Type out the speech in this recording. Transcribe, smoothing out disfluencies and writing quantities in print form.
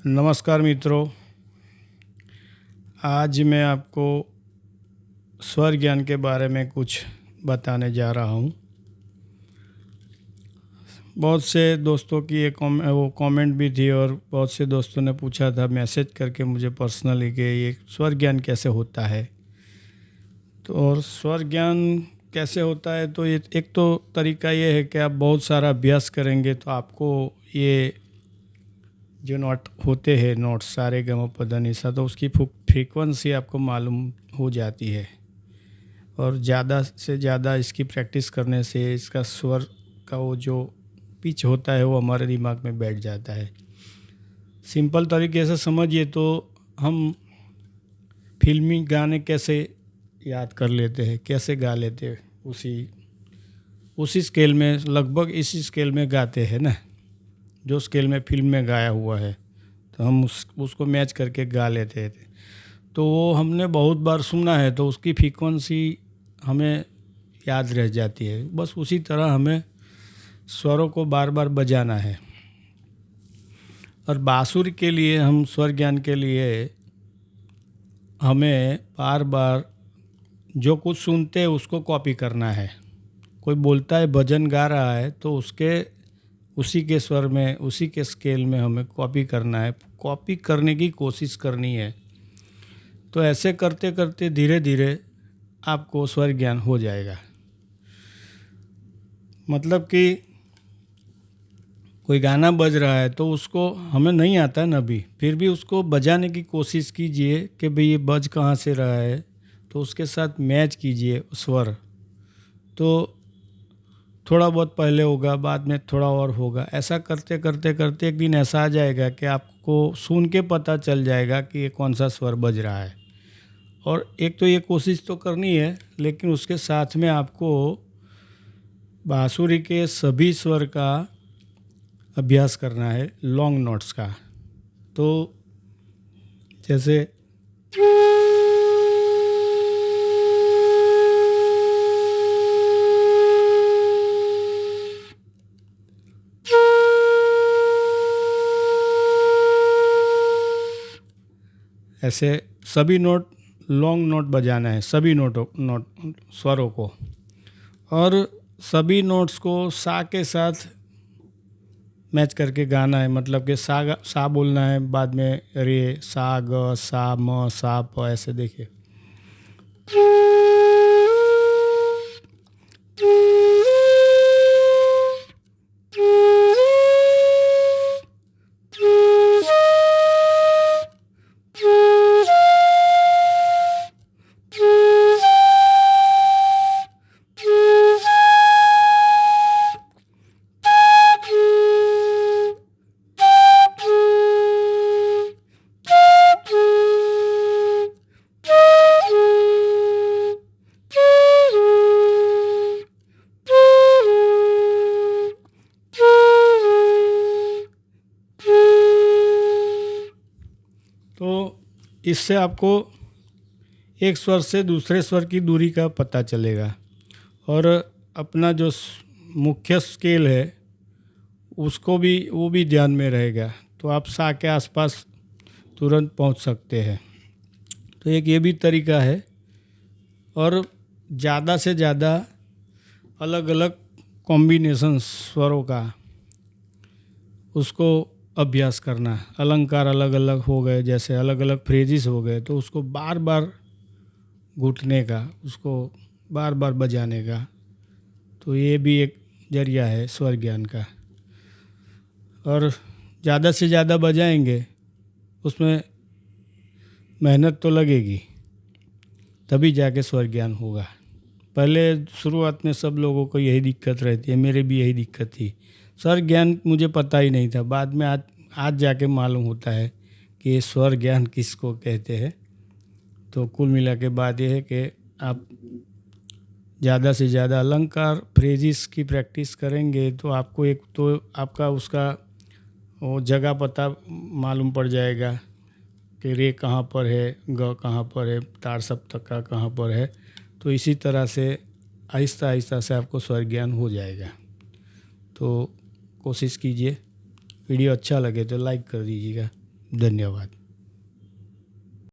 नमस्कार मित्रों, आज मैं आपको स्वर ज्ञान के बारे में कुछ बताने जा रहा हूँ। बहुत से दोस्तों की वो कमेंट भी थी और बहुत से दोस्तों ने पूछा था मैसेज करके मुझे पर्सनली कि ये स्वर ज्ञान कैसे होता है। तो और स्वर ज्ञान कैसे होता है, तो ये एक तो तरीका ये है कि आप बहुत सारा अभ्यास करेंगे तो आपको ये जो नोट होते हैं, नोट्स सारे ग म प ध नि सा, तो उसकी फ्रीक्वेंसी आपको मालूम हो जाती है। और ज़्यादा से ज़्यादा इसकी प्रैक्टिस करने से इसका स्वर का वो जो पिच होता है वो हमारे दिमाग में बैठ जाता है। सिंपल तरीके से समझिए तो हम फिल्मी गाने कैसे याद कर लेते हैं, कैसे गा लेते हैं, उसी स्केल में, लगभग इसी स्केल में गाते हैं ना, जो स्केल में फिल्म में गाया हुआ है तो हम उसको मैच करके गा लेते थे। तो वो हमने बहुत बार सुना है तो उसकी फ्रीक्वेंसी हमें याद रह जाती है। बस उसी तरह हमें स्वरों को बार बार बजाना है। और बांसुरी के लिए, हम स्वर ज्ञान के लिए हमें बार बार जो कुछ सुनते हैं उसको कॉपी करना है। कोई बोलता है भजन गा रहा है तो उसी के स्वर में, उसी के स्केल में हमें कॉपी करना है, कॉपी करने की कोशिश करनी है। तो ऐसे करते करते धीरे धीरे आपको स्वर ज्ञान हो जाएगा। मतलब कि कोई गाना बज रहा है तो उसको हमें नहीं आता है ना अभी, फिर भी उसको बजाने की कोशिश कीजिए कि भाई ये बज कहाँ से रहा है, तो उसके साथ मैच कीजिए स्वर। तो थोड़ा बहुत पहले होगा, बाद में थोड़ा और होगा। ऐसा करते करते करते एक दिन ऐसा आ जाएगा कि आपको सुन के पता चल जाएगा कि ये कौन सा स्वर बज रहा है। और एक तो ये कोशिश तो करनी है, लेकिन उसके साथ में आपको बांसुरी के सभी स्वर का अभ्यास करना है, लॉन्ग नोट्स का। तो जैसे ऐसे सभी लॉन्ग नोट बजाना है, सभी नोट स्वरों को। और सभी नोट्स को सा के साथ मैच करके गाना है। मतलब कि सा बोलना है, बाद में रे, सा ग, सा म, सा प, ऐसे देखिए। तो इससे आपको एक स्वर से दूसरे स्वर की दूरी का पता चलेगा। और अपना जो मुख्य स्केल है उसको भी, वो भी ध्यान में रहेगा, तो आप सा के आसपास तुरंत पहुंच सकते हैं। तो एक ये भी तरीका है। और ज़्यादा से ज़्यादा अलग अलग कॉम्बिनेशन स्वरों का उसको अभ्यास करना। अलंकार अलग अलग हो गए, जैसे अलग अलग फ्रेजेस हो गए, तो उसको बार बार घुटने का, उसको बार बार बजाने का। तो ये भी एक जरिया है स्वर ज्ञान का। और ज़्यादा से ज़्यादा बजाएंगे, उसमें मेहनत तो लगेगी, तभी जाके स्वर ज्ञान होगा। पहले शुरुआत में सब लोगों को यही दिक्कत रहती है, मेरे भी यही दिक्कत थी। स्वर ज्ञान मुझे पता ही नहीं था, बाद में आज जाके मालूम होता है कि ये स्वर ज्ञान किसको कहते हैं। तो कुल मिला के बात यह है कि आप ज़्यादा से ज़्यादा अलंकार फ्रेजेस की प्रैक्टिस करेंगे तो आपको एक तो आपका उसका वो जगह पता मालूम पड़ जाएगा कि रे कहाँ पर है, ग कहाँ पर है, तार सप्तक का कहाँ पर है। तो इसी तरह से आहिस्ता आहिस्ता से आपको स्वर ज्ञान हो जाएगा। तो कोशिश कीजिए। वीडियो अच्छा लगे तो लाइक कर दीजिएगा। धन्यवाद।